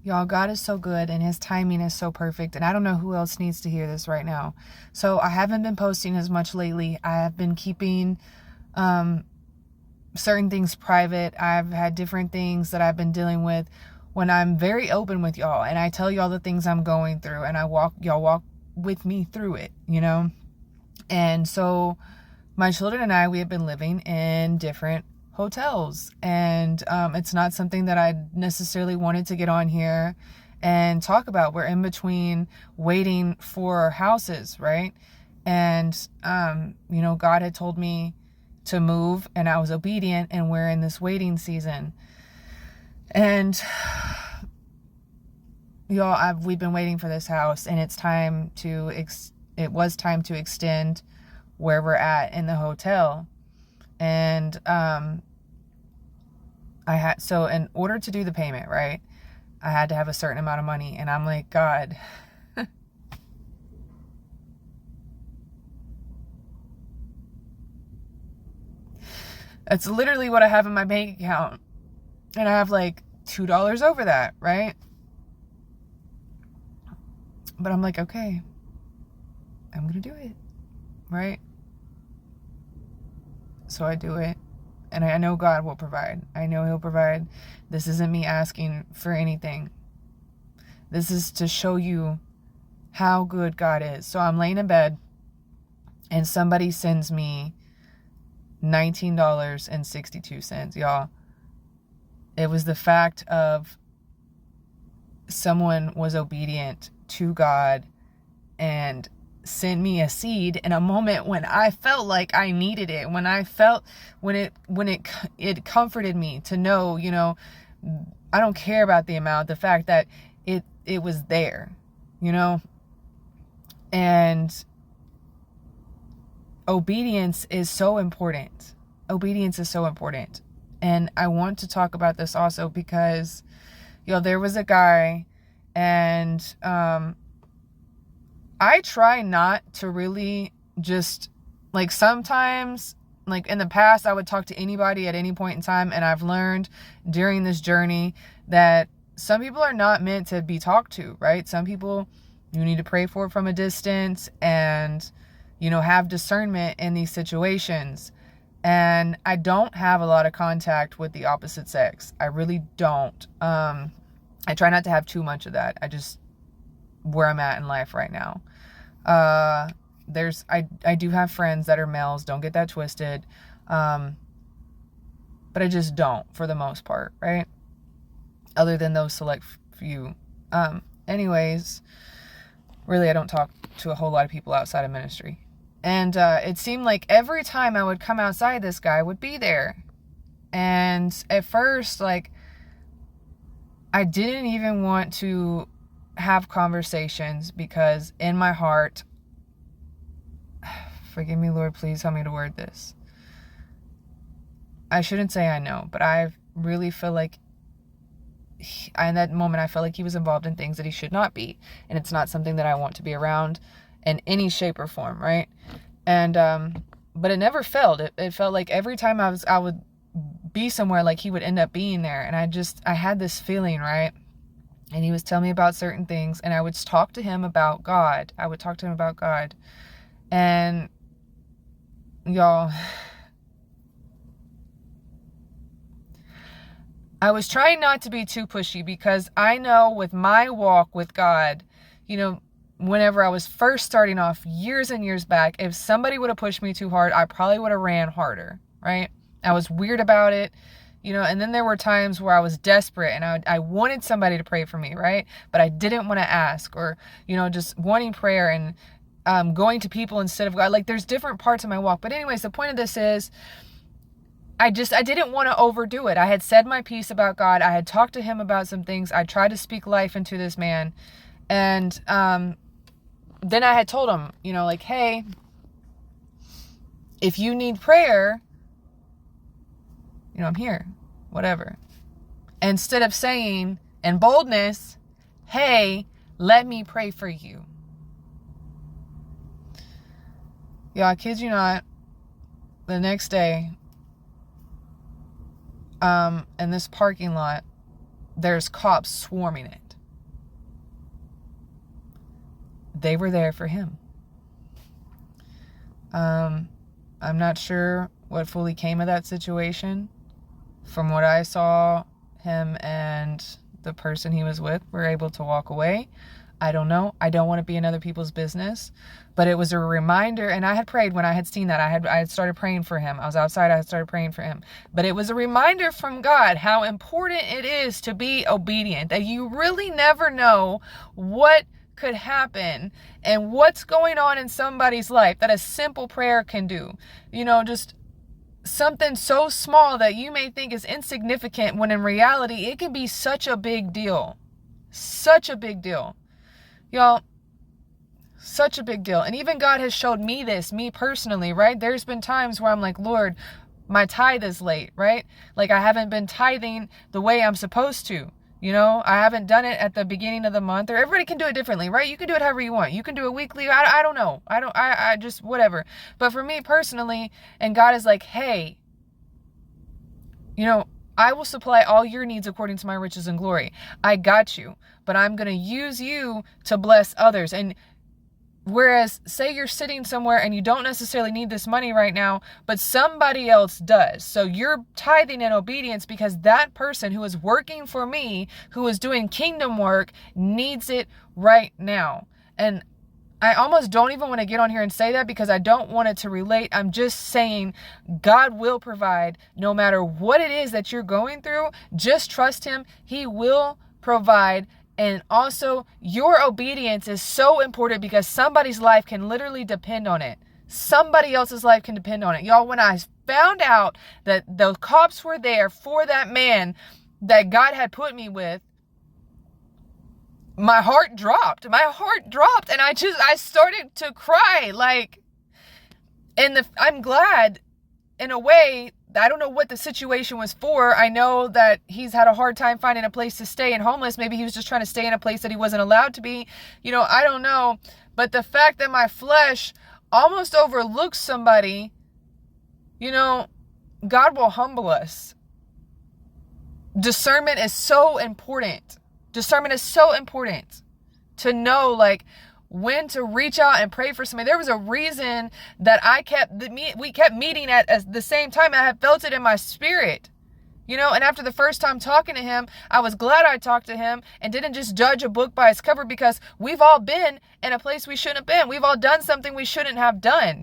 Y'all, God is so good and his timing is so perfect. And I don't know who else needs to hear this right now. So I haven't been posting as much lately. I have been keeping certain things private. I've had different things that I've been dealing with when I'm very open with y'all. And I tell y'all the things I'm going through. And y'all walk with me through it, you know? And so my children and I, we have been living in different hotels, and it's not something that I necessarily wanted to get on here and talk about. We're in between waiting for houses, right? And you know, God had told me to move, and I was obedient, and we're in this waiting season. And y'all, we've been waiting for this house, and it was time to extend where we're at in the hotel. And so in order to do the payment, right, I had to have a certain amount of money. And I'm like, God, that's literally what I have in my bank account. And I have like $2 over that, right? But I'm like, okay, I'm going to do it, right? So I do it. And I know God will provide. I know he'll provide. This isn't me asking for anything. This is to show you how good God is. So I'm laying in bed, and somebody sends me $19.62, y'all. It was the fact of someone was obedient to God and sent me a seed in a moment when I felt like I needed it. When it comforted me to know, you know, I don't care about the amount, the fact that it was there, you know. And obedience is so important. Obedience is so important. And I want to talk about this also because, you know, there was a guy, and I try not to really just, like, sometimes, like in the past, I would talk to anybody at any point in time. And I've learned during this journey that some people are not meant to be talked to, right? Some people you need to pray for from a distance and, you know, have discernment in these situations. And I don't have a lot of contact with the opposite sex. I really don't. I try not to have too much of that. I just, where I'm at in life right now. I do have friends that are males. Don't get that twisted. But I just don't, for the most part, right? Other than those select few. Anyways, really, I don't talk to a whole lot of people outside of ministry. And it seemed like every time I would come outside, this guy would be there. And at first, like, I didn't even want to have conversations because in my heart, forgive me, Lord, please help me to word this. I shouldn't say I know, but I really feel like in that moment, I felt like he was involved in things that he should not be. And it's not something that I want to be around in any shape or form, right? And but it never failed. It felt like every time I would be somewhere, like he would end up being there. And I had this feeling, right? And he was telling me about certain things, and I would talk to him about God. And y'all, I was trying not to be too pushy because I know with my walk with God, you know, whenever I was first starting off years and years back, if somebody would have pushed me too hard, I probably would have ran harder, right? I was weird about it, you know, and then there were times where I was desperate and I wanted somebody to pray for me, right? But I didn't want to ask, or, you know, just wanting prayer and going to people instead of God. Like, there's different parts of my walk. But anyways, the point of this is, I didn't want to overdo it. I had said my piece about God. I had talked to him about some things. I tried to speak life into this man. And then I had told him, you know, like, hey, if you need prayer, you know, I'm here, whatever. Instead of saying in boldness, hey, let me pray for you. Yeah, I kid you not, the next day, in this parking lot, there's cops swarming it. they were there for him. I'm not sure what fully came of that situation. From what I saw, him and the person he was with were able to walk away. I don't know. I don't want to be in other people's business. But it was a reminder, and I had prayed when I had seen that. I had started praying for him. I was outside, I had started praying for him. But it was a reminder from God how important it is to be obedient. That you really never know what could happen and what's going on in somebody's life that a simple prayer can do. Just something so small that you may think is insignificant when in reality it can be such a big deal. Such a big deal. Y'all, such a big deal. And even God has showed me this, me personally, right? There's been times where I'm like, Lord, my tithe is late, right? Like I haven't been tithing the way I'm supposed to. I haven't done it at the beginning of the month, or everybody can do it differently, right? You can do it however you want. You can do it weekly. I don't know. I just, whatever. But for me personally, and God is like, hey, I will supply all your needs according to my riches and glory. I got you, but I'm going to use you to bless others. And whereas say you're sitting somewhere and you don't necessarily need this money right now, but somebody else does. So you're tithing in obedience because that person who is working for me, who is doing kingdom work, needs it right now. And I almost don't even want to get on here and say that because I don't want it to relate. I'm just saying God will provide no matter what it is that you're going through. Just trust him. He will provide. And also, your obedience is so important because somebody's life can literally depend on it. Somebody else's life can depend on it. Y'all, when I found out that the cops were there for that man that God had put me with, my heart dropped. And I started to cry. I'm glad in a way. I don't know what the situation was for. I know that he's had a hard time finding a place to stay and homeless. Maybe he was just trying to stay in a place that he wasn't allowed to be. I don't know. But the fact that my flesh almost overlooks somebody, God will humble us. Discernment is so important. Discernment is so important to know, when to reach out and pray for somebody. There was a reason that we kept meeting at the same time. I had felt it in my spirit, and after the first time talking to him, I was glad I talked to him and didn't just judge a book by its cover, because we've all been in a place we shouldn't have been. We've all done something we shouldn't have done.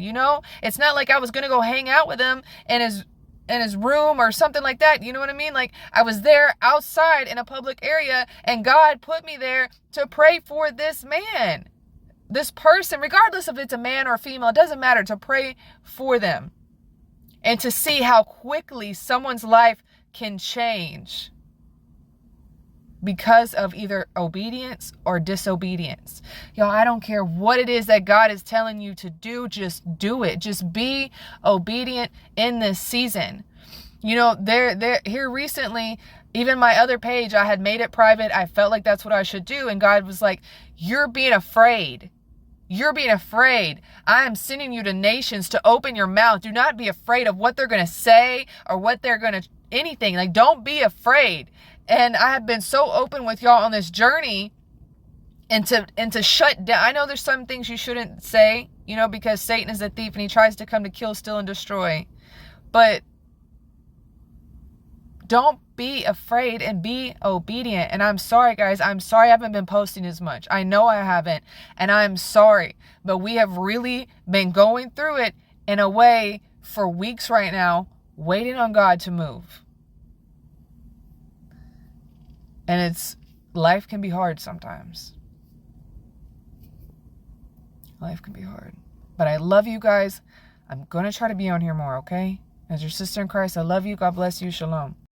It's not like I was going to go hang out with him in his room or something like that. You know what I mean? I was there outside in a public area, and God put me there to pray for this man. This person, regardless if it's a man or a female, it doesn't matter, to pray for them and to see how quickly someone's life can change because of either obedience or disobedience. Y'all, I don't care what it is that God is telling you to do, just do it. Just be obedient in this season. Here recently, even my other page, I had made it private. I felt like that's what I should do. And God was like, you're being afraid. You're being afraid. I am sending you to nations to open your mouth. Do not be afraid of what they're going to say or what they're going to, anything. Don't be afraid. And I have been so open with y'all on this journey and to shut down. I know there's some things you shouldn't say, because Satan is a thief and he tries to come to kill, steal, and destroy. But don't be afraid and be obedient. And I'm sorry, guys. I'm sorry I haven't been posting as much. I know I haven't. And I'm sorry. But we have really been going through it in a way for weeks right now, waiting on God to move. And life can be hard sometimes. Life can be hard. But I love you guys. I'm going to try to be on here more, okay? As your sister in Christ, I love you. God bless you. Shalom.